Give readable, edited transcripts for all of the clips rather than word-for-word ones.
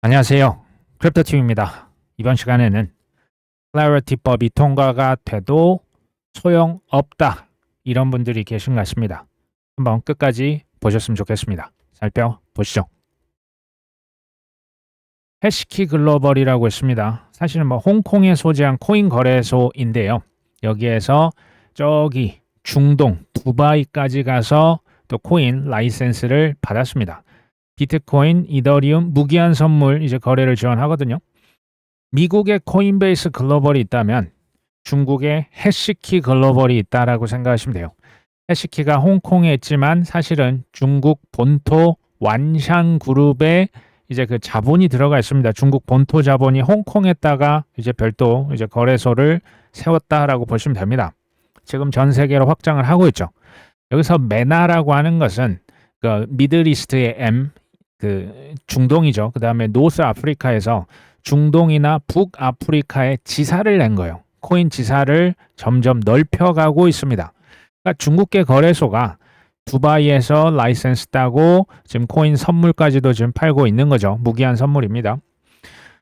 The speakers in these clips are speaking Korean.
안녕하세요. 크립토팀입니다. 이번 시간에는 클래리티법이 통과가 돼도 소용없다. 이런 분들이 계신 것 같습니다. 한번 끝까지 보셨으면 좋겠습니다. 살펴보시죠. 해시키 글로벌이라고 있습니다. 사실은 홍콩에 소재한 코인 거래소인데요. 여기에서 저기 중동 두바이까지 가서 또 코인 라이센스를 받았습니다. 비트코인, 이더리움, 무기한 선물 이제 거래를 지원하거든요. 미국의 코인베이스 글로벌이 있다면 중국의 해시키 글로벌이 있다라고 생각하시면 돼요. 해시키가 홍콩에 있지만 사실은 중국 본토 완샹 그룹에 이제 그 자본이 들어가 있습니다. 중국 본토 자본이 홍콩에다가 이제 별도 이제 거래소를 세웠다라고 보시면 됩니다. 지금 전 세계로 확장을 하고 있죠. 여기서 메나라고 하는 것은 그 미들이스트의 M, 그 중동이죠. 그 다음에 노스 아프리카에서 중동이나 북아프리카에 지사를 낸 거예요. 코인 지사를 점점 넓혀가고 있습니다. 그러니까 중국계 거래소가 두바이에서 라이센스 따고 지금 코인 선물까지도 지금 팔고 있는 거죠. 무기한 선물입니다.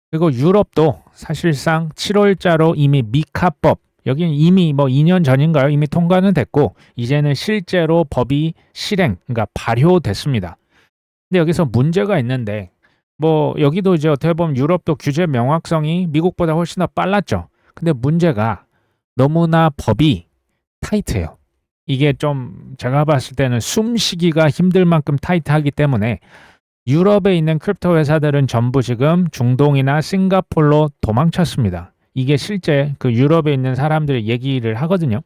그리고 유럽도 사실상 7월자로 이미 미카법, 여기는 이미 2년 전인가요? 이미 통과는 됐고 이제는 실제로 법이 실행, 그러니까 발효됐습니다. 근데 여기서 문제가 있는데 여기도 이제 어떻게 보면 유럽도 규제 명확성이 미국보다 훨씬 더 빨랐죠. 근데 문제가 너무나 법이 타이트해요. 이게 좀 제가 봤을 때는 숨쉬기가 힘들 만큼 타이트하기 때문에 유럽에 있는 크립토 회사들은 전부 지금 중동이나 싱가폴로 도망쳤습니다. 이게 실제 그 유럽에 있는 사람들이 얘기를 하거든요.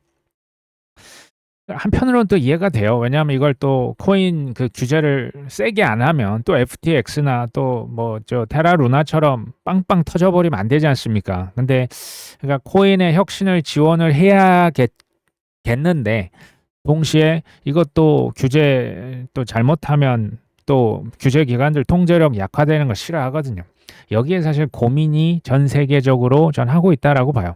한편으로는 또 이해가 돼요. 왜냐하면 이걸 또 코인 그 규제를 세게 안 하면 또 FTX나 또 저 테라 루나처럼 빵빵 터져버리면 안 되지 않습니까? 근데 그러니까 코인의 혁신을 지원을 해야겠는데 동시에 이것도 규제 또 잘못하면 또 규제 기관들 통제력 약화되는 거 싫어하거든요. 여기에 사실 고민이 전 세계적으로 전 하고 있다라고 봐요.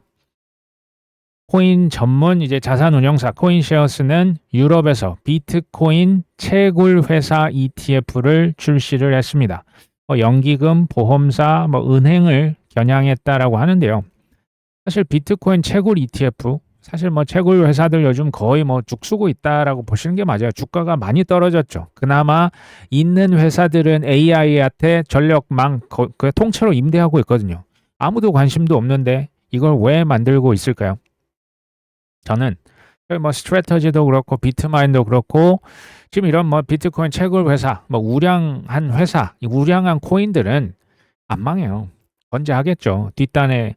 코인 전문 이제 자산 운용사 코인쉐어스는 유럽에서 비트코인 채굴 회사 ETF를 출시를 했습니다. 연기금, 보험사, 은행을 겨냥했다라고 하는데요. 사실 비트코인 채굴 ETF 사실 채굴 회사들 요즘 거의 죽 쓰고 있다라고 보시는 게 맞아요. 주가가 많이 떨어졌죠. 그나마 있는 회사들은 AI한테 전력망 그 통째로 임대하고 있거든요. 아무도 관심도 없는데 이걸 왜 만들고 있을까요? 저는 스트래터지도 그렇고 비트마인도 그렇고 지금 이런 비트코인 채굴 회사, 우량한 회사, 우량한 코인들은 안 망해요. 건재하겠죠. 뒷단에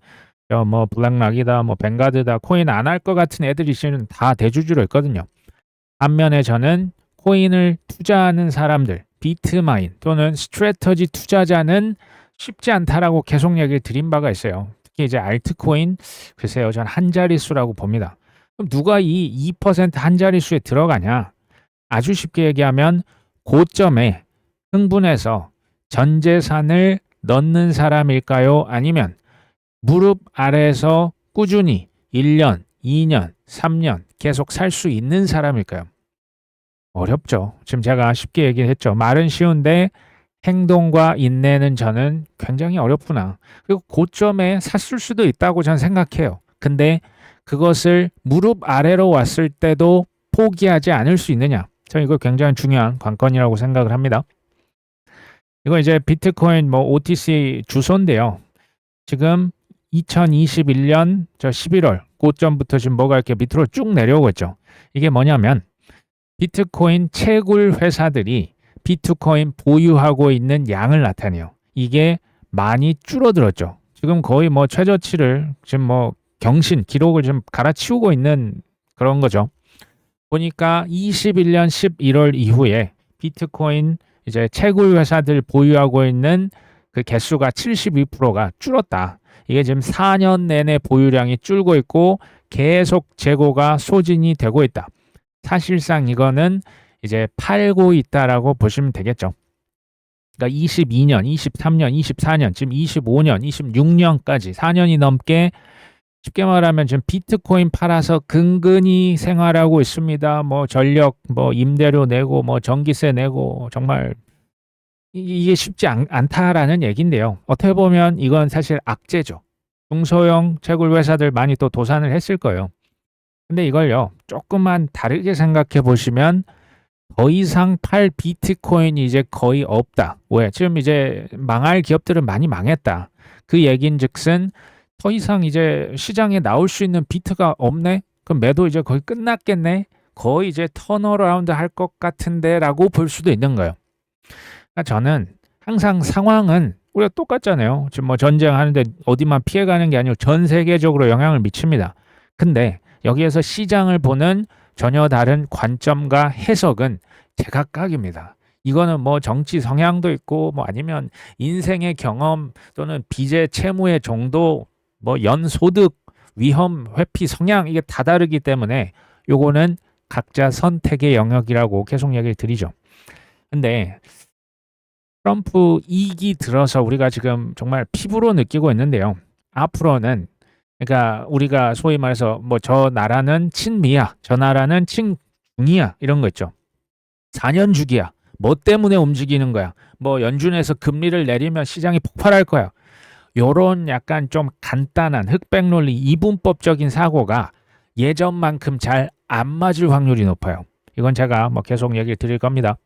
블랙락이다, 뱅가드다, 코인 안 할 것 같은 애들이 지금 다 대주주로 있거든요. 반면에 저는 코인을 투자하는 사람들, 비트마인 또는 스트래터지 투자자는 쉽지 않다라고 계속 얘기를 드린 바가 있어요. 특히 이제 알트코인, 글쎄요, 전 한 자릿수라고 봅니다. 그럼 누가 이 2%한 자릿수에 들어가냐? 아주 쉽게 얘기하면 고점에 흥분해서 전 재산을 넣는 사람일까요? 아니면 무릎 아래에서 꾸준히 1년, 2년, 3년 계속 살 수 있는 사람일까요? 어렵죠. 지금 제가 쉽게 얘기했죠. 말은 쉬운데 행동과 인내는 저는 굉장히 어렵구나. 그리고 고점에 샀을 수도 있다고 저는 생각해요. 근데 그것을 무릎 아래로 왔을 때도 포기하지 않을 수 있느냐. 저는 이거 굉장히 중요한 관건이라고 생각을 합니다. 이거 이제 비트코인 OTC 주소인데요. 지금 2021년 저 11월 고점부터 지금 뭐가 이렇게 밑으로 쭉 내려오고 있죠. 이게 뭐냐면 비트코인 채굴 회사들이 비트코인 보유하고 있는 양을 나타내요. 이게 많이 줄어들었죠. 지금 거의 최저치를 지금 경신 기록을 좀 갈아치우고 있는 그런 거죠. 보니까 21년 11월 이후에 비트코인 이제 채굴 회사들 보유하고 있는 그 개수가 72%가 줄었다. 이게 지금 4년 내내 보유량이 줄고 있고 계속 재고가 소진이 되고 있다. 사실상 이거는 이제 팔고 있다라고 보시면 되겠죠. 그러니까 22년, 23년, 24년, 지금 25년, 26년까지 4년이 넘게 쉽게 말하면 지금 비트코인 팔아서 근근히 생활하고 있습니다. 전력, 임대료 내고, 전기세 내고, 정말 이게 쉽지 않다라는 얘기인데요. 어떻게 보면 이건 사실 악재죠. 중소형 채굴 회사들 많이 또 도산을 했을 거예요. 근데 이걸요, 조금만 다르게 생각해 보시면 더 이상 팔 비트코인이 이제 거의 없다. 왜? 지금 이제 망할 기업들은 많이 망했다. 그 얘긴즉슨 더 이상 이제 시장에 나올 수 있는 비트가 없네? 그럼 매도 이제 거의 끝났겠네? 거의 이제 턴어라운드 할 것 같은데라고 볼 수도 있는 거예요. 그러니까 저는 항상 상황은 우리가 똑같잖아요. 지금 뭐 전쟁하는데 어디만 피해가는 게 아니고 전 세계적으로 영향을 미칩니다. 근데 여기에서 시장을 보는 전혀 다른 관점과 해석은 제각각입니다. 이거는 뭐 정치 성향도 있고 뭐 아니면 인생의 경험 또는 빚의 채무의 정도 뭐 연소득 위험 회피 성향 이게 다 다르기 때문에 요거는 각자 선택의 영역이라고 계속 얘기를 드리죠. 근데 트럼프 2기 들어서 우리가 지금 정말 피부로 느끼고 있는데요. 앞으로는 그러니까 우리가 소위 말해서 뭐 저 나라는 친미야, 저 나라는 친중이야 이런 거 있죠. 4년 주기야. 뭐 때문에 움직이는 거야? 뭐 연준에서 금리를 내리면 시장이 폭발할 거야. 요런 약간 좀 간단한 흑백 논리 이분법적인 사고가 예전만큼 잘 안 맞을 확률이 높아요. 이건 제가 뭐 계속 얘기를 드릴 겁니다.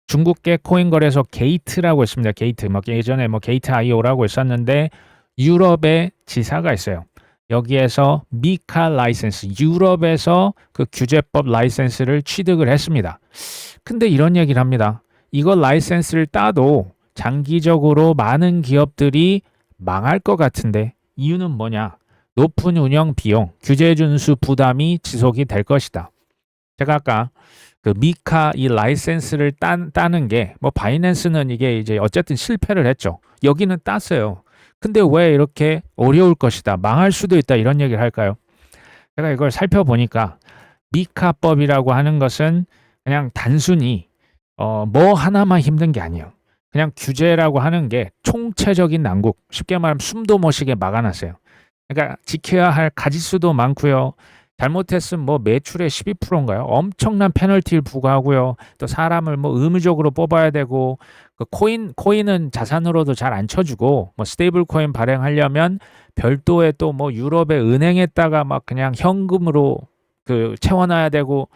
중국계 코인 거래소 게이트라고 있습니다. 게이트. 뭐 예전에 뭐 게이트 IO라고 있었는데 유럽에 지사가 있어요. 여기에서 미카 라이센스, 유럽에서 그 규제법 라이센스를 취득을 했습니다. 근데 이런 얘기를 합니다. 이거 라이센스를 따도 장기적으로 많은 기업들이 망할 것 같은데 이유는 뭐냐? 높은 운영 비용, 규제 준수 부담이 지속이 될 것이다. 제가 아까 그 미카 이 라이센스를 따는 게 뭐 바이낸스는 이게 이제 어쨌든 실패를 했죠. 여기는 땄어요. 근데 왜 이렇게 어려울 것이다, 망할 수도 있다 이런 얘기를 할까요? 제가 이걸 살펴보니까 미카법이라고 하는 것은 그냥 단순히 뭐 하나만 힘든 게 아니에요. 그냥 규제라고 하는 게 총체적인 난국, 쉽게 말하면 숨도 못 쉬게 막아놨어요. 그러니까 지켜야 할 가지수도 많고요. 잘못했으면 뭐 매출의 12%인가요? 엄청난 페널티를 부과하고요. 또 사람을 뭐 의무적으로 뽑아야 되고 그 코인은 자산으로도 잘 안 쳐주고 뭐 스테이블 코인 발행하려면 별도의 또 뭐 유럽의 은행에다가 막 그냥 현금으로 그 채워놔야 되고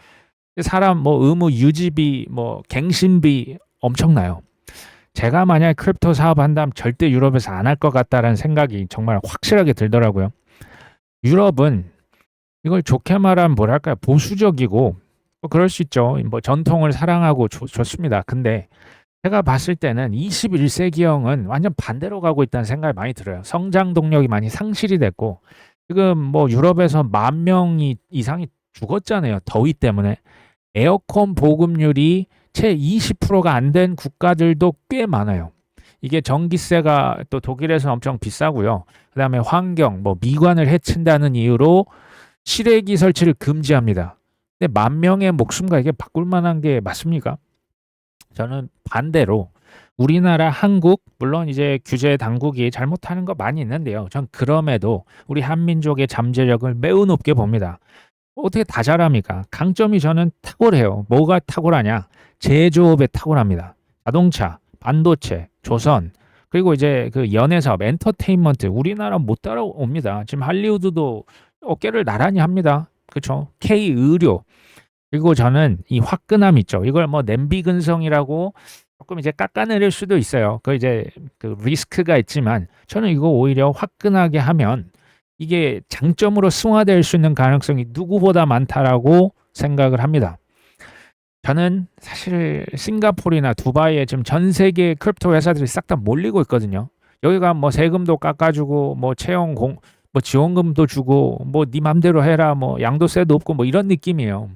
사람 뭐 의무 유지비 뭐 갱신비 엄청나요. 제가 만약에 크립토 사업한다면 절대 유럽에서 안 할 것 같다라는 생각이 정말 확실하게 들더라고요. 유럽은 이걸 좋게 말하면 뭐랄까요? 보수적이고 뭐 그럴 수 있죠. 뭐 전통을 사랑하고 좋습니다. 근데 제가 봤을 때는 21세기형은 완전 반대로 가고 있다는 생각이 많이 들어요. 성장 동력이 많이 상실이 됐고 지금 뭐 유럽에서 10,000명 이상이 죽었잖아요. 더위 때문에. 에어컨 보급률이 채 20%가 안 된 국가들도 꽤 많아요. 이게 전기세가 또 독일에서 엄청 비싸고요. 그다음에 환경, 뭐 미관을 해친다는 이유로 실외기 설치를 금지합니다. 근데 10,000명의 목숨과 이게 바꿀 만한 게 맞습니까? 저는 반대로 우리나라 한국 물론 이제 규제 당국이 잘못하는 거 많이 있는데요. 전 그럼에도 우리 한민족의 잠재력을 매우 높게 봅니다. 어떻게 다 잘합니까? 강점이 저는 탁월해요. 뭐가 탁월하냐? 제조업에 탁월합니다. 자동차, 반도체, 조선, 그리고 이제 그 연예 사업, 엔터테인먼트 우리나라 못 따라옵니다. 지금 할리우드도 어깨를 나란히 합니다. 그렇죠? K 의료. 그리고 저는 이 화끈함 있죠. 이걸 뭐 냄비 근성이라고 조금 이제 깎아내릴 수도 있어요. 그 이제 그 리스크가 있지만 저는 이거 오히려 화끈하게 하면 이게 장점으로 승화될 수 있는 가능성이 누구보다 많다라고 생각을 합니다. 저는 사실 싱가포르나 두바이에 지금 전 세계 크립토 회사들이 싹 다 몰리고 있거든요. 여기가 뭐 세금도 깎아주고 뭐 채용 뭐 지원금도 주고 뭐 네 맘대로 해라 뭐 양도세도 없고 뭐 이런 느낌이에요.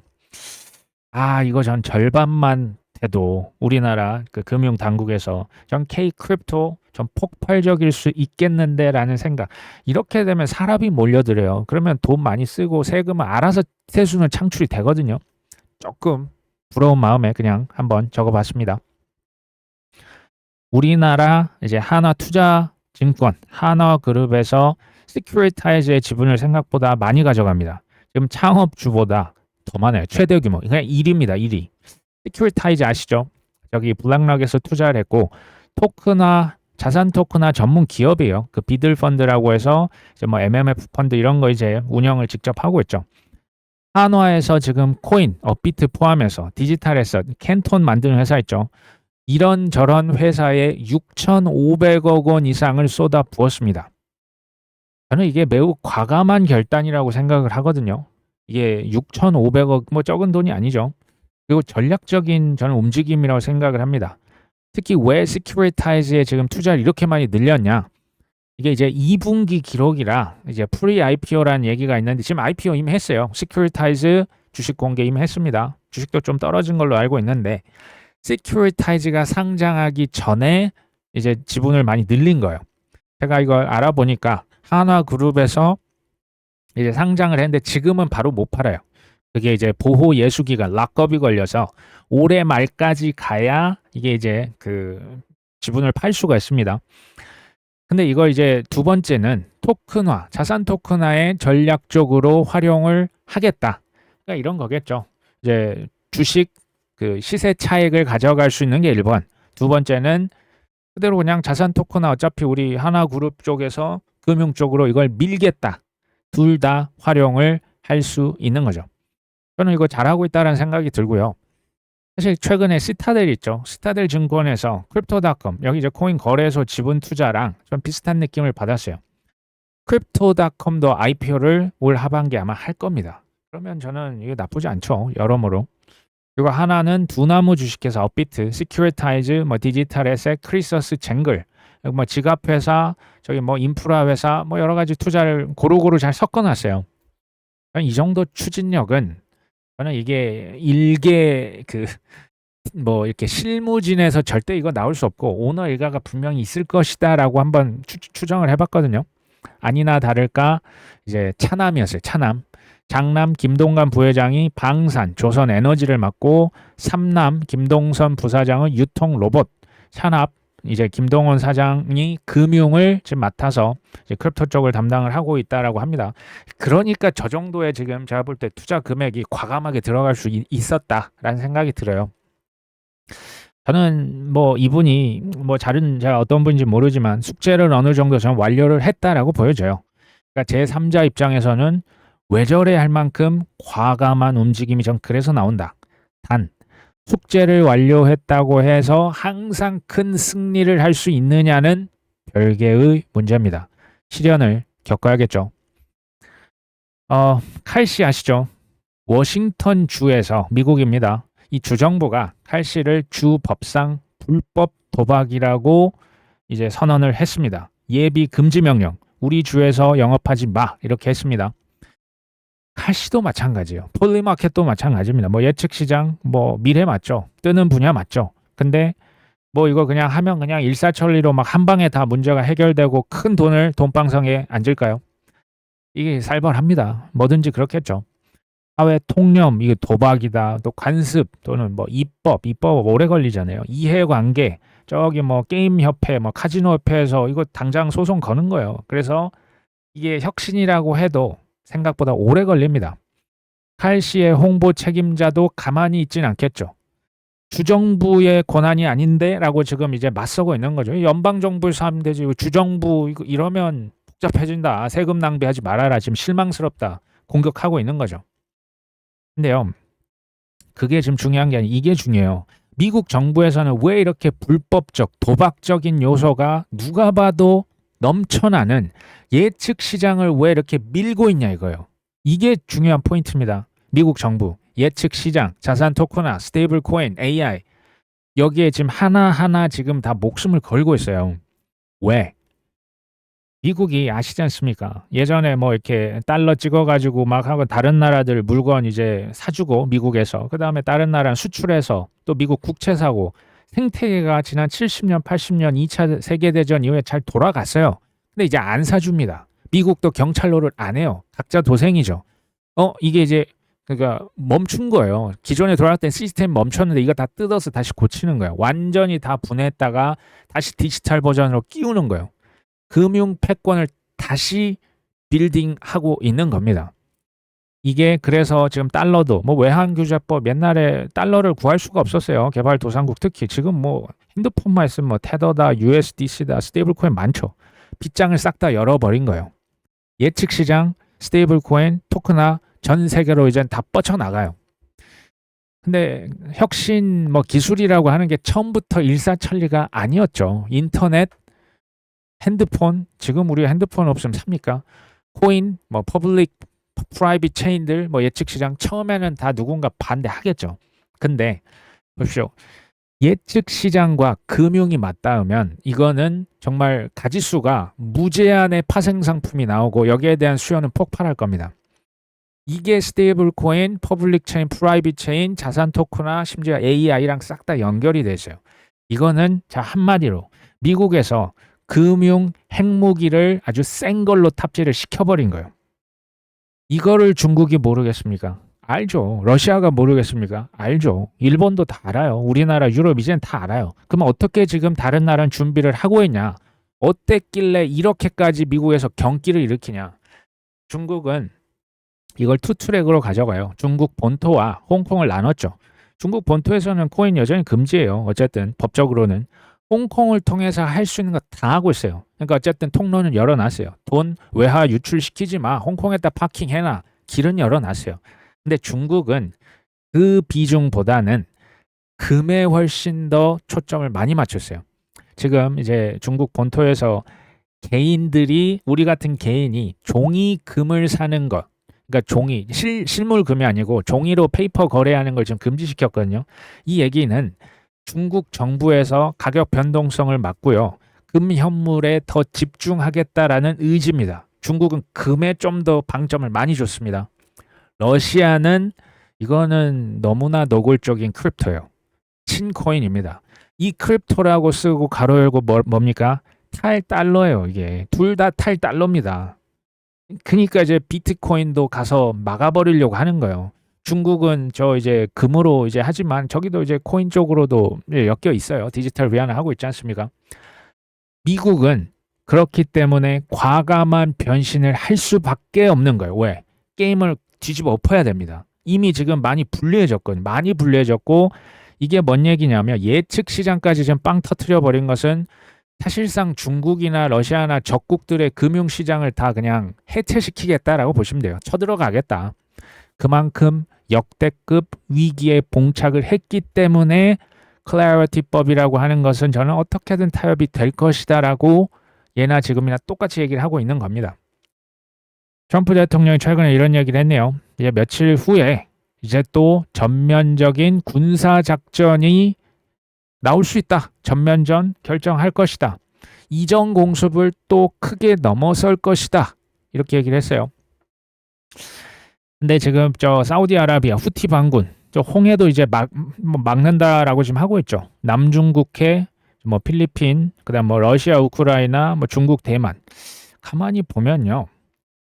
아 이거 전 절반만 돼도 우리나라 그 금융 당국에서 전 K 크립토 좀 폭발적일 수 있겠는데라는 생각. 이렇게 되면 사람이 몰려들어요. 그러면 돈 많이 쓰고 세금은 알아서 세수는 창출이 되거든요. 조금 부러운 마음에 그냥 한번 적어봤습니다. 우리나라 이제 하나투자증권, 하나그룹에서 시큐리타이즈의 지분을 생각보다 많이 가져갑니다. 지금 창업주보다 더 많아요. 최대 규모. 그냥 1위입니다. 1위. 시큐리타이즈 아시죠? 저기 블랙락에서 투자를 했고 토큰화 자산 토큰화 전문 기업이에요. 그 비들 펀드라고 해서 이제 뭐 MMF 펀드 이런 거 이제 운영을 직접 하고 있죠. 한화에서 지금 코인, 업비트 포함해서 디지털 에셋, 캔톤 만드는 회사 있죠. 이런저런 회사에 6,500억 원 이상을 쏟아 부었습니다. 저는 이게 매우 과감한 결단이라고 생각을 하거든요. 이게 6,500억 뭐 적은 돈이 아니죠. 그리고 전략적인 저는 움직임이라고 생각을 합니다. 특히 왜 시큐리타이즈에 지금 투자를 이렇게 많이 늘렸냐? 이게 이제 2분기 기록이라 이제 프리 IPO라는 얘기가 있는데 지금 IPO 이미 했어요. 시큐리타이즈 주식 공개 이미 했습니다. 주식도 좀 떨어진 걸로 알고 있는데 시큐리타이즈가 상장하기 전에 이제 지분을 많이 늘린 거예요. 제가 이걸 알아보니까 한화그룹에서 이제 상장을 했는데 지금은 바로 못 팔아요. 그게 이제 보호 예수 기간 락업이 걸려서 올해 말까지 가야 이게 이제 그 지분을 팔 수가 있습니다. 근데 이걸 이제 두 번째는 토큰화, 자산 토큰화에 전략적으로 활용을 하겠다. 그러니까 이런 거겠죠. 이제 주식 그 시세 차익을 가져갈 수 있는 게 1번. 두 번째는 그대로 그냥 자산 토큰화 어차피 우리 하나그룹 쪽에서 금융 쪽으로 이걸 밀겠다. 둘 다 활용을 할 수 있는 거죠. 저는 이거 잘하고 있다는 생각이 들고요. 사실 최근에 시타델 있죠. 시타델 증권에서 크립토닷컴 여기 이제 코인 거래소 지분 투자랑 좀 비슷한 느낌을 받았어요. 크립토닷컴도 IPO를 올 하반기에 아마 할 겁니다. 그러면 저는 이게 나쁘지 않죠. 여러모로. 그리고 하나는 두나무 주식회사 업비트, 시큐리타이즈, 뭐 디지털 에셋, 크리서스 쟁글, 뭐 지갑회사, 저기 뭐 인프라 회사, 뭐 여러 가지 투자를 고루고루 잘 섞어놨어요. 이 정도 추진력은 저는 이게 일개 그 뭐 이렇게 실무진에서 절대 이거 나올 수 없고 오너 일가가 분명히 있을 것이다라고 한번 추정을 해봤거든요. 아니나 다를까 이제 차남이었어요. 차남. 장남 김동관 부회장이 방산, 조선에너지를 맡고 삼남 김동선 부사장은 유통 로봇, 찬합 이제 김동원 사장이 금융을 지금 맡아서 이제 크립토 쪽을 담당을 하고 있다라고 합니다. 그러니까 저 정도의 지금 제가 볼 때 투자 금액이 과감하게 들어갈 수 있었다라는 생각이 들어요. 저는 뭐 이분이 뭐 다른 제가 어떤 분인지 모르지만 숙제를 어느 정도 저는 완료를 했다라고 보여져요. 그러니까 제3자 입장에서는 왜 저래 할 만큼 과감한 움직임이 전 그래서 나온다. 단 숙제를 완료했다고 해서 항상 큰 승리를 할 수 있느냐는 별개의 문제입니다. 시련을 겪어야겠죠. 칼씨 아시죠? 워싱턴 주에서 미국입니다. 이 주정부가 칼씨를 주 법상 불법 도박이라고 이제 선언을 했습니다. 예비 금지 명령. 우리 주에서 영업하지 마 이렇게 했습니다. 칼씨도 마찬가지예요. 폴리마켓도 마찬가지입니다. 뭐 예측 시장, 뭐 미래 맞죠. 뜨는 분야 맞죠. 근데 뭐 이거 그냥 하면 그냥 일사천리로 막 한 방에 다 문제가 해결되고 큰 돈을 돈방석에 앉을까요? 이게 살벌합니다. 뭐든지 그렇겠죠. 사회 통념, 이게 도박이다, 또 관습 또는 뭐 입법 오래 걸리잖아요. 이해관계, 저기 뭐 게임협회, 뭐 카지노협회에서 이거 당장 소송 거는 거예요. 그래서 이게 혁신이라고 해도 생각보다 오래 걸립니다. 칼씨의 홍보 책임자도 가만히 있진 않겠죠. 주정부의 권한이 아닌데 라고 지금 이제 맞서고 있는 거죠. 연방정부에서 하면 되지. 주정부 이러면 복잡해진다. 세금 낭비하지 말아라. 지금 실망스럽다. 공격하고 있는 거죠. 근데요. 그게 지금 중요한 게 아니라 이게 중요해요. 미국 정부에서는 왜 이렇게 불법적, 도박적인 요소가 누가 봐도 넘쳐나는 예측 시장을 왜 이렇게 밀고 있냐 이거예요. 이게 중요한 포인트입니다. 미국 정부, 예측 시장, 자산 토큰화, 스테이블 코인, AI 여기에 지금 하나하나 지금 다 목숨을 걸고 있어요. 왜? 미국이 아시지 않습니까? 예전에 뭐 이렇게 달러 찍어가지고 막 하고 다른 나라들 물건 이제 사주고 미국에서 그 다음에 다른 나라 수출해서 또 미국 국채 사고 생태계가 지난 70년, 80년 2차 세계대전 이후에 잘 돌아갔어요. 근데 이제 안 사줍니다. 미국도 경찰 노릇 안 해요. 각자 도생이죠. 이게 이제 그러니까 멈춘 거예요. 기존에 돌아갔던 시스템 멈췄는데 이거 다 뜯어서 다시 고치는 거예요. 완전히 다 분해했다가 다시 디지털 버전으로 끼우는 거예요. 금융 패권을 다시 빌딩하고 있는 겁니다. 이게 그래서 지금 달러도 뭐 외환규제법 옛날에 달러를 구할 수가 없었어요. 개발도상국 특히 지금 뭐 핸드폰만 있으면 뭐 테더다, USDC다, 스테이블 코인 많죠. 빗장을 싹 다 열어버린 거예요. 예측 시장, 스테이블 코인, 토크나 전 세계로 이제 다 뻗쳐나가요. 근데 혁신 뭐 기술이라고 하는 게 처음부터 일사천리가 아니었죠. 인터넷, 핸드폰, 지금 우리 핸드폰 없으면 삽니까? 코인, 뭐 퍼블릭, 프라이빗 체인들, 뭐 예측 시장 처음에는 다 누군가 반대하겠죠. 근데 보십시오. 예측 시장과 금융이 맞닿으면 이거는 정말 가지수가 무제한의 파생 상품이 나오고 여기에 대한 수요는 폭발할 겁니다. 이게 스테이블 코인, 퍼블릭 체인, 프라이빗 체인, 자산 토크나 심지어 AI랑 싹 다 연결이 돼 있어요. 이거는 자 한마디로 미국에서 금융 핵무기를 아주 센 걸로 탑재를 시켜버린 거예요. 이거를 중국이 모르겠습니까? 알죠. 러시아가 모르겠습니까? 알죠. 일본도 다 알아요. 우리나라, 유럽 이제는 다 알아요. 그럼 어떻게 지금 다른 나라는 준비를 하고 있냐? 어땠길래 이렇게까지 미국에서 경기를 일으키냐? 중국은 이걸 투트랙으로 가져가요. 중국 본토와 홍콩을 나눴죠. 중국 본토에서는 코인 여전히 금지예요. 어쨌든 법적으로는. 홍콩을 통해서 할 수 있는 거 다 하고 있어요. 그러니까 어쨌든 통로는 열어놨어요. 돈 외화 유출시키지 마. 홍콩에다 파킹해놔. 길은 열어놨어요. 근데 중국은 그 비중보다는 금에 훨씬 더 초점을 많이 맞췄어요. 지금 이제 중국 본토에서 개인들이 우리 같은 개인이 종이 금을 사는 것, 그러니까 종이 실물 금이 아니고 종이로 페이퍼 거래하는 걸 지금 금지시켰거든요. 이 얘기는 중국 정부에서 가격 변동성을 막고요. 금 현물에 더 집중하겠다라는 의지입니다. 중국은 금에 좀 더 방점을 많이 줬습니다. 러시아는 이거는 너무나 노골적인 크립토예요. 친코인입니다. 이 크립토라고 쓰고 가로 열고 뭡니까? 탈달러예요. 이게 둘 다 탈달러입니다. 그러니까 이제 비트코인도 가서 막아버리려고 하는 거예요. 중국은 저 이제 금으로 이제 하지만 저기도 이제 코인 쪽으로도 엮여 있어요. 디지털 위안을 하고 있지 않습니까? 미국은 그렇기 때문에 과감한 변신을 할 수밖에 없는 거예요. 왜? 게임을 뒤집어 엎어야 됩니다. 이미 지금 많이 불리해졌거든요. 많이 불리해졌고 이게 뭔 얘기냐면 예측 시장까지 지금 빵 터트려 버린 것은 사실상 중국이나 러시아나 적국들의 금융시장을 다 그냥 해체시키겠다라고 보시면 돼요. 쳐들어가겠다. 그만큼 역대급 위기에 봉착을 했기 때문에 클래리티법이라고 하는 것은 저는 어떻게든 타협이 될 것이다라고 예나 지금이나 똑같이 얘기를 하고 있는 겁니다. 트럼프 대통령이 최근에 이런 얘기를 했네요. 이제 며칠 후에 이제 또 전면적인 군사작전이 나올 수 있다. 전면전 결정할 것이다. 이전 공습을 또 크게 넘어설 것이다. 이렇게 얘기를 했어요. 근데 지금 저 사우디아라비아 후티 반군 저 홍해도 이제 막는다라고 지금 하고 있죠. 남중국해, 뭐 필리핀, 그다음 뭐 러시아, 우크라이나, 뭐 중국, 대만. 가만히 보면요.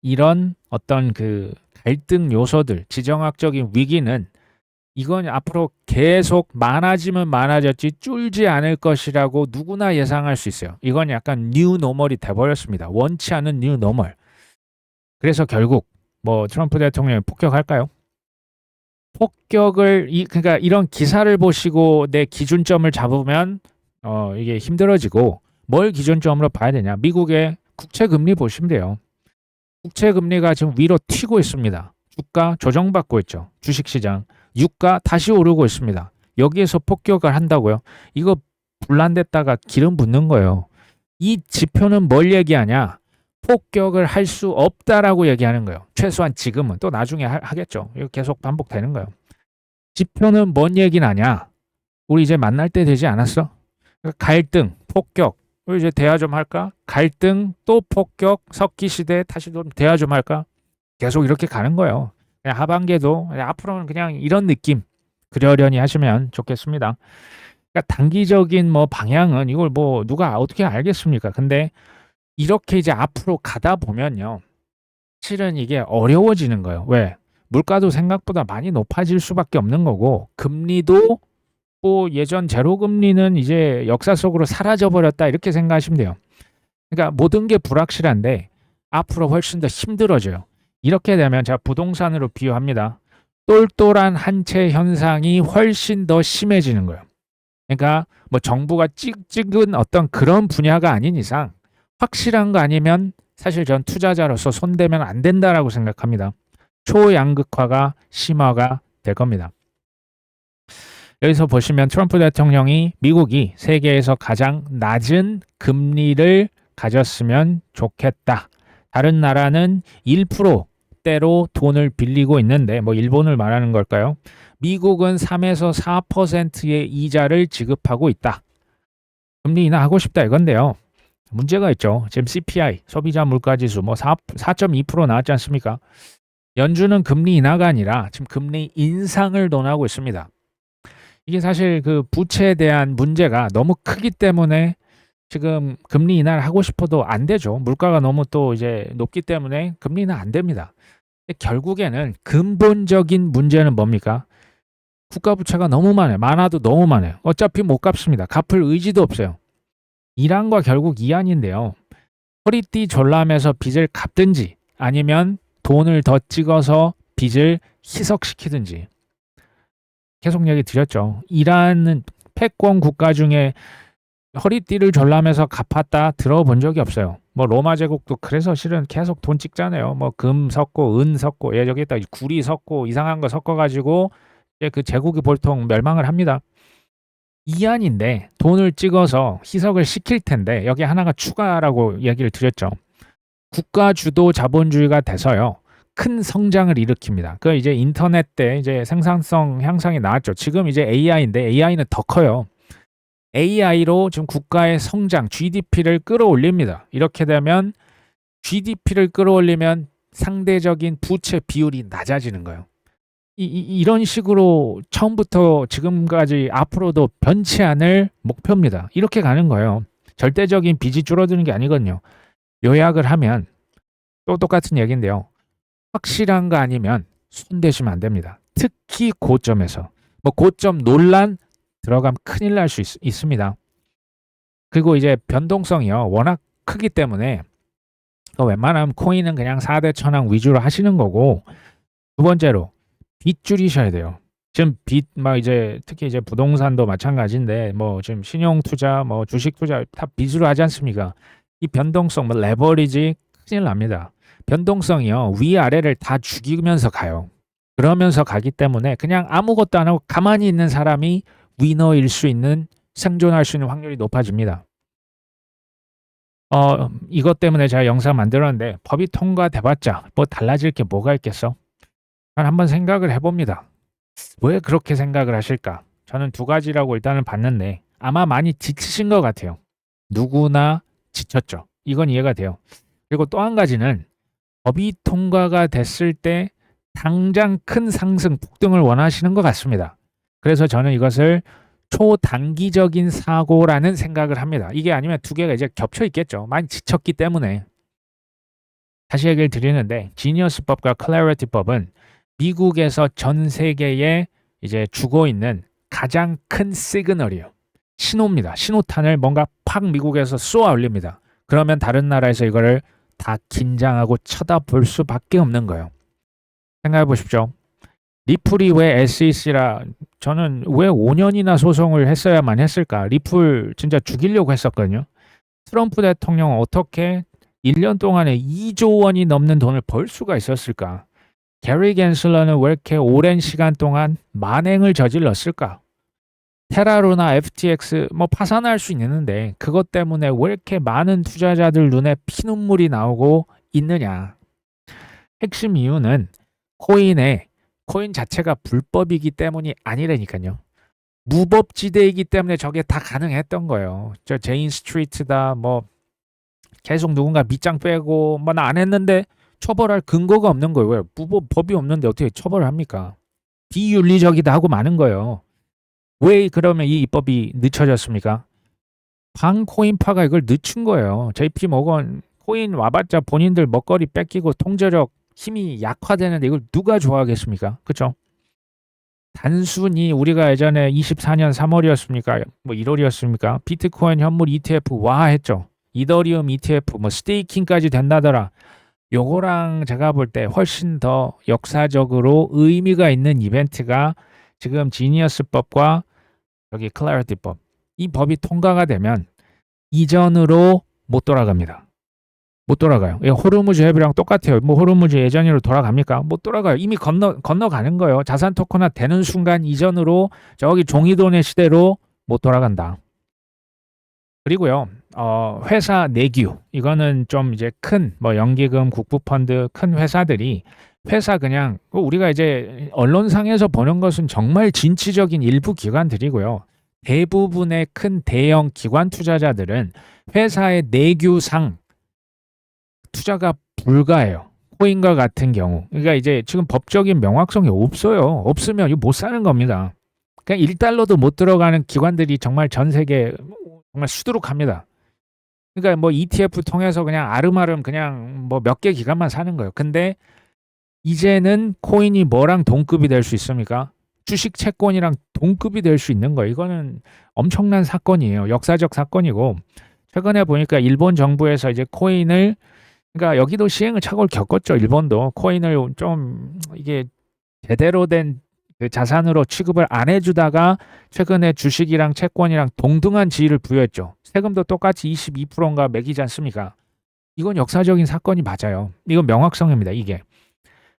이런 어떤 그 갈등 요소들, 지정학적인 위기는 이건 앞으로 계속 많아지면 많아졌지 줄지 않을 것이라고 누구나 예상할 수 있어요. 이건 약간 뉴 노멀이 돼버렸습니다. 원치 않은 뉴 노멀. 그래서 결국 뭐 트럼프 대통령이 폭격할까요? 폭격을 그러니까 이런 기사를 보시고 내 기준점을 잡으면 이게 힘들어지고 뭘 기준점으로 봐야 되냐? 미국의 국채 금리 보시면 돼요. 국채 금리가 지금 위로 튀고 있습니다. 주가 조정받고 있죠. 주식시장. 유가 다시 오르고 있습니다. 여기에서 폭격을 한다고요? 이거 분란됐다가 기름 붓는 거예요. 이 지표는 뭘 얘기하냐? 폭격을 할 수 없다라고 얘기하는 거예요. 최소한 지금은. 또 나중에 하겠죠. 이거 계속 반복되는 거예요. 지표는 뭔 얘기는 하냐? 우리 이제 만날 때 되지 않았어? 갈등, 폭격. 우리 이제 대화 좀 할까? 갈등, 또 폭격, 석기 시대 다시 좀 대화 좀 할까? 계속 이렇게 가는 거예요. 그냥 하반기에도 앞으로는 그냥 이런 느낌 그러려니 하시면 좋겠습니다. 그러니까 단기적인 뭐 방향은 이걸 뭐 누가 어떻게 알겠습니까? 근데 이렇게 이제 앞으로 가다 보면요. 실은 이게 어려워지는 거예요. 왜? 물가도 생각보다 많이 높아질 수밖에 없는 거고 금리도 뭐 예전 제로 금리는 이제 역사 속으로 사라져 버렸다 이렇게 생각하시면 돼요. 그러니까 모든 게 불확실한데 앞으로 훨씬 더 힘들어져요. 이렇게 되면 제가 부동산으로 비유합니다. 똘똘한 한채 현상이 훨씬 더 심해지는 거예요. 그러니까 뭐 정부가 찍은 어떤 그런 분야가 아닌 이상 확실한 거 아니면 사실 전 투자자로서 손대면 안 된다라고 생각합니다. 초양극화가 심화가 될 겁니다. 여기서 보시면 트럼프 대통령이 미국이 세계에서 가장 낮은 금리를 가졌으면 좋겠다. 다른 나라는 1%대로 돈을 빌리고 있는데 뭐 일본을 말하는 걸까요? 미국은 3에서 4%의 이자를 지급하고 있다. 금리 인하하고 싶다 이건데요. 문제가 있죠. 지금 CPI, 소비자 물가지수 뭐 4.2% 나왔지 않습니까? 연준은 금리 인하가 아니라 지금 금리 인상을 논하고 있습니다. 이게 사실 그 부채에 대한 문제가 너무 크기 때문에 지금 금리 인하를 하고 싶어도 안 되죠. 물가가 너무 또 이제 높기 때문에 금리 인하 안 됩니다. 결국에는 근본적인 문제는 뭡니까? 국가 부채가 너무 많아도 너무 많아요. 어차피 못 갚습니다. 갚을 의지도 없어요. 이란과 결국 이안인데요. 허리띠 졸라매서 빚을 갚든지 아니면 돈을 더 찍어서 빚을 희석시키든지. 계속 얘기 드렸죠. 이란은 패권 국가 중에 허리띠를 졸라매서 갚았다 들어본 적이 없어요. 뭐 로마 제국도 그래서 실은 계속 돈 찍잖아요. 뭐 금 섞고 은 섞고 여기다 구리 섞고 이상한 거 섞어가지고 그 제국이 보통 멸망을 합니다. 이안인데 돈을 찍어서 희석을 시킬 텐데 여기 하나가 추가라고 얘기를 드렸죠. 국가 주도 자본주의가 돼서요. 큰 성장을 일으킵니다. 그 이제 인터넷 때 이제 생산성 향상이 나왔죠. 지금 이제 AI인데 AI는 더 커요. AI로 지금 국가의 성장, GDP를 끌어올립니다. 이렇게 되면 GDP를 끌어올리면 상대적인 부채 비율이 낮아지는 거예요. 이런 식으로 처음부터 지금까지 앞으로도 변치 않을 목표입니다. 이렇게 가는 거예요. 절대적인 빚이 줄어드는 게 아니거든요. 요약을 하면 또 똑같은 얘기인데요. 확실한 거 아니면 손대시면 안 됩니다. 특히 고점에서. 뭐 고점 논란 들어가면 큰일 날 수 있습니다. 그리고 이제 변동성이요. 워낙 크기 때문에 웬만하면 코인은 그냥 4대 천왕 위주로 하시는 거고 두 번째로 빚 줄이셔야 돼요. 지금 빚 막 이제 특히 이제 부동산도 마찬가지인데 뭐 지금 신용 투자 뭐 주식 투자 다 빚으로 하지 않습니까? 이 변동성 뭐 레버리지 큰일 납니다. 변동성이요. 위아래를 다 죽이면서 가요. 그러면서 가기 때문에 그냥 아무것도 안 하고 가만히 있는 사람이 위너일 수 있는 생존할 수 있는 확률이 높아집니다. 이것 때문에 제가 영상 만들었는데 법이 통과돼봤자 뭐 달라질 게 뭐가 있겠어? 한번 생각을 해봅니다. 왜 그렇게 생각을 하실까? 저는 두 가지라고 일단은 봤는데 아마 많이 지치신 것 같아요. 누구나 지쳤죠. 이건 이해가 돼요. 그리고 또 한 가지는 법이 통과가 됐을 때 당장 큰 상승, 폭등을 원하시는 것 같습니다. 그래서 저는 이것을 초단기적인 사고라는 생각을 합니다. 이게 아니면 두 개가 이제 겹쳐 있겠죠. 많이 지쳤기 때문에. 다시 얘기를 드리는데 지니어스법과 클래리티법은 미국에서 전 세계에 이제 주고 있는 가장 큰 시그널이에요. 신호입니다. 신호탄을 뭔가 팍 미국에서 쏘아 올립니다. 그러면 다른 나라에서 이거를 다 긴장하고 쳐다볼 수밖에 없는 거예요. 생각해 보십시오. 리플이 왜 SEC라 저는 왜 5년이나 소송을 했어야만 했을까? 리플 진짜 죽이려고 했었거든요. 트럼프 대통령은 어떻게 1년 동안에 2조 원이 넘는 돈을 벌 수가 있었을까? 게리 겐슬러는 왜 이렇게 오랜 시간 동안 만행을 저질렀을까? 테라로나 FTX 뭐 파산할 수 있는데 그것 때문에 왜 이렇게 많은 투자자들 눈에 피눈물이 나오고 있느냐? 핵심 이유는 코인 자체가 불법이기 때문이 아니라니까요. 무법지대이기 때문에 저게 다 가능했던 거예요. 저 제인 스트리트다 뭐 계속 누군가 밑장 빼고 뭐 나 안 했는데 처벌할 근거가 없는 거예요. 왜? 법이 없는데 어떻게 처벌을 합니까? 비윤리적이다 하고 많은 거예요. 왜 그러면 이 입법이 늦춰졌습니까? 반코인파가 이걸 늦춘 거예요. JP 모건 코인 와봤자 본인들 먹거리 뺏기고 통제력 힘이 약화되는데 이걸 누가 좋아하겠습니까? 그렇죠? 단순히 우리가 예전에 24년 3월이었습니까? 뭐 1월이었습니까? 비트코인 현물 ETF 와 했죠. 이더리움 ETF 뭐 스테이킹까지 된다더라. 요거랑 제가 볼 때 훨씬 더 역사적으로 의미가 있는 이벤트가 지금 지니어스법과 여기 클래리티법. 이 법이 통과가 되면 이전으로 못 돌아갑니다. 못 돌아가요. 호르무즈 해비랑 똑같아요. 뭐 호르무즈 예전으로 돌아갑니까? 못 돌아가요. 이미 건너가는 거예요. 자산 토큰화 되는 순간 이전으로 저기 종이돈의 시대로 못 돌아간다. 그리고요, 회사 내규. 이거는 좀 이제 큰, 뭐, 연기금, 국부펀드 큰 회사들이 회사 그냥, 우리가 이제 언론상에서 보는 것은 정말 진취적인 일부 기관들이고요. 대부분의 큰 대형 기관 투자자들은 회사의 내규상 투자가 불가해요. 코인과 같은 경우. 그러니까 이제 지금 법적인 명확성이 없어요. 없으면 이거 못 사는 겁니다. 그냥 1달러도 못 들어가는 기관들이 정말 전 세계 정말 수두룩합니다. 그러니까 뭐 ETF 통해서 그냥 아름아름 그냥 뭐 몇 개 기간만 사는 거예요. 근데 이제는 코인이 뭐랑 동급이 될 수 있습니까? 주식 채권이랑 동급이 될 수 있는 거예요. 이거는 엄청난 사건이에요. 역사적 사건이고 최근에 보니까 일본 정부에서 이제 코인을 그러니까 여기도 시행을 착오를 겪었죠. 일본도 코인을 좀 이게 제대로 된 그 자산으로 취급을 안 해주다가 최근에 주식이랑 채권이랑 동등한 지위를 부여했죠. 세금도 똑같이 22%인가 매기지 않습니까? 이건 역사적인 사건이 맞아요. 이건 명확성입니다. 이게.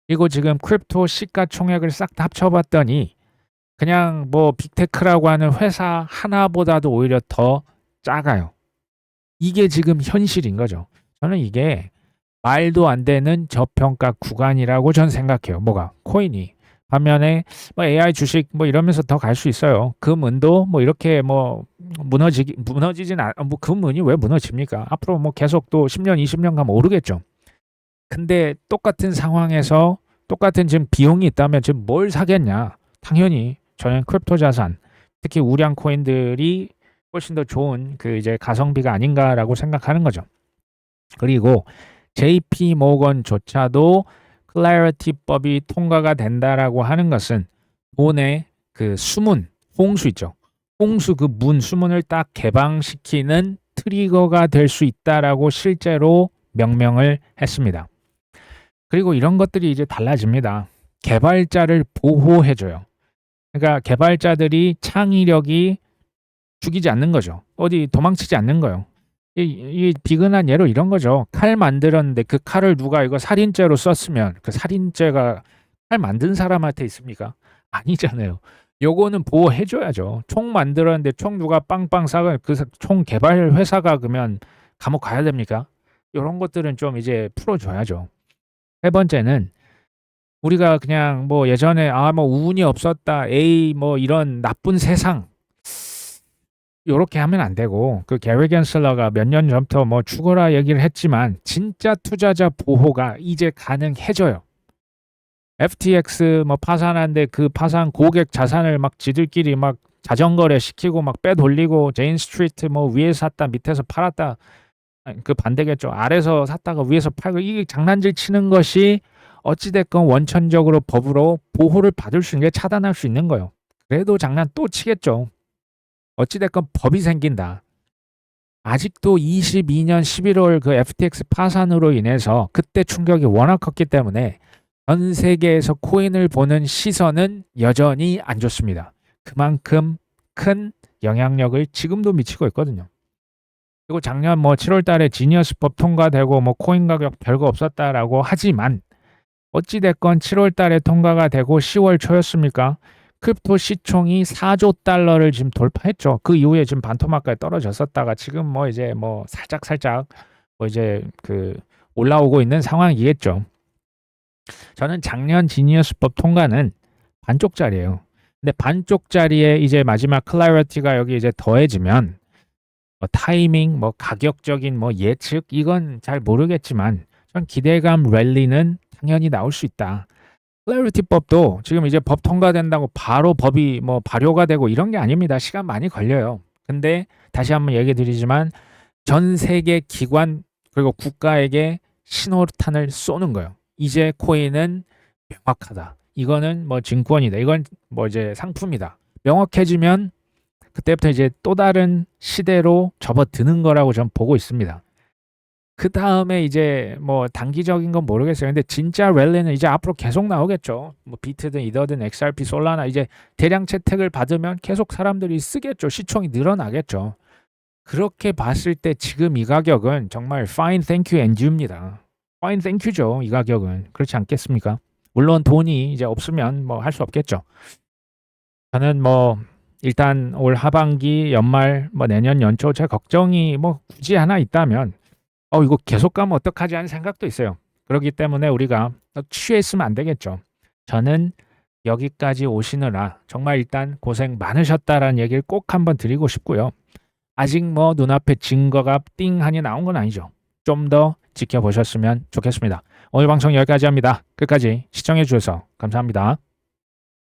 그리고 지금 크립토 시가총액을 싹 다 합쳐봤더니 그냥 뭐 빅테크라고 하는 회사 하나보다도 오히려 더 작아요. 이게 지금 현실인 거죠. 저는 이게 말도 안 되는 저평가 구간이라고 전 생각해요. 뭐가? 코인이. 반면에 뭐 AI 주식 뭐 이러면서 더 갈 수 있어요. 금은도 뭐 이렇게 뭐 무너지진 뭐 금은이 왜 무너집니까? 앞으로 뭐 계속 또 10년, 20년 가면 오르겠죠. 근데 똑같은 상황에서 똑같은 지금 비용이 있다면 지금 뭘 사겠냐? 당연히 저는 크립토 자산, 특히 우량 코인들이 훨씬 더 좋은 그 이제 가성비가 아닌가라고 생각하는 거죠. 그리고 JP 모건조차도 클래리티법이 통과가 된다라고 하는 것은 돈의 그 수문, 홍수 있죠. 홍수 그 문, 수문을 딱 개방시키는 트리거가 될 수 있다라고 실제로 명명을 했습니다. 그리고 이런 것들이 이제 달라집니다. 개발자를 보호해줘요. 그러니까 개발자들이 창의력이 죽이지 않는 거죠. 어디 도망치지 않는 거예요. 이 비근한 예로 이런 거죠. 칼 만들었는데 그 칼을 누가 이거 살인죄로 썼으면 그 살인죄가 칼 만든 사람한테 있습니까? 아니잖아요. 요거는 보호해줘야죠. 총 만들었는데 총 누가 빵빵 쏴가 그 총 개발 회사가 그러면 감옥 가야 됩니까? 이런 것들은 좀 이제 풀어줘야죠. 세 번째는 우리가 그냥 뭐 예전에 뭐 운이 없었다, 에이 뭐 이런 나쁜 세상 요렇게 하면 안 되고 그 게리 겐슬러가 몇 년 전부터 뭐 죽어라 얘기를 했지만 진짜 투자자 보호가 이제 가능해져요. FTX 뭐 파산한데 그 파산 고객 자산을 막 지들끼리 막 자전거래 시키고 막 빼돌리고 제인 스트리트 뭐 위에서 샀다 밑에서 팔았다 아니, 그 반대겠죠. 아래서 샀다가 위에서 팔고 이게 장난질 치는 것이 어찌됐건 원천적으로 법으로 보호를 받을 수 있는 게 차단할 수 있는 거예요. 그래도 장난 또 치겠죠. 어찌됐건 법이 생긴다. 아직도 22년 11월 그 FTX 파산으로 인해서 그때 충격이 워낙 컸기 때문에 전 세계에서 코인을 보는 시선은 여전히 안 좋습니다. 그만큼 큰 영향력을 지금도 미치고 있거든요. 그리고 작년 뭐 7월 달에 지니어스법 통과되고 뭐 코인 가격 별거 없었다라고 하지만 어찌됐건 7월 달에 통과가 되고 10월 초였습니까? 크립토 시총이 4조 달러를 지금 돌파했죠. 그 이후에 지금 반토막까지 떨어졌었다가 지금 뭐 이제 뭐 살짝 뭐 이제 그 올라오고 있는 상황이겠죠. 저는 작년 지니어스법 통과는 반쪽짜리예요. 근데 반쪽짜리에 이제 마지막 클래리티가 여기 이제 더해지면 뭐 타이밍, 뭐 가격적인 뭐 예측 이건 잘 모르겠지만 전 기대감 랠리는 당연히 나올 수 있다. 클래리티법도 지금 이제 법 통과된다고 바로 법이 뭐 발효가 되고 이런 게 아닙니다. 시간 많이 걸려요. 근데 다시 한번 얘기 드리지만 전 세계 기관 그리고 국가에게 신호탄을 쏘는 거예요. 이제 코인은 명확하다. 이거는 뭐 증권이다. 이건 뭐 이제 상품이다. 명확해지면 그때부터 이제 또 다른 시대로 접어드는 거라고 저는 보고 있습니다. 그다음에 이제 뭐 단기적인 건 모르겠어요. 근데 진짜 랠리는 이제 앞으로 계속 나오겠죠. 뭐 비트든 이더든 XRP, 솔라나 이제 대량 채택을 받으면 계속 사람들이 쓰겠죠. 시총이 늘어나겠죠. 그렇게 봤을 때 지금 이 가격은 정말 fine thank you and you입니다. fine thank you죠. 이 가격은. 그렇지 않겠습니까? 물론 돈이 이제 없으면 뭐 할 수 없겠죠. 저는 뭐 일단 올 하반기, 연말, 뭐 내년 연초 제 걱정이 뭐 굳이 하나 있다면 이거 계속 가면 어떡하지 하는 생각도 있어요. 그렇기 때문에 우리가 취해 있으면 안 되겠죠. 저는 여기까지 오시느라 정말 일단 고생 많으셨다라는 얘기를 꼭 한번 드리고 싶고요. 아직 뭐 눈앞에 증거가 띵하니 나온 건 아니죠. 좀 더 지켜보셨으면 좋겠습니다. 오늘 방송 여기까지 합니다. 끝까지 시청해 주셔서 감사합니다.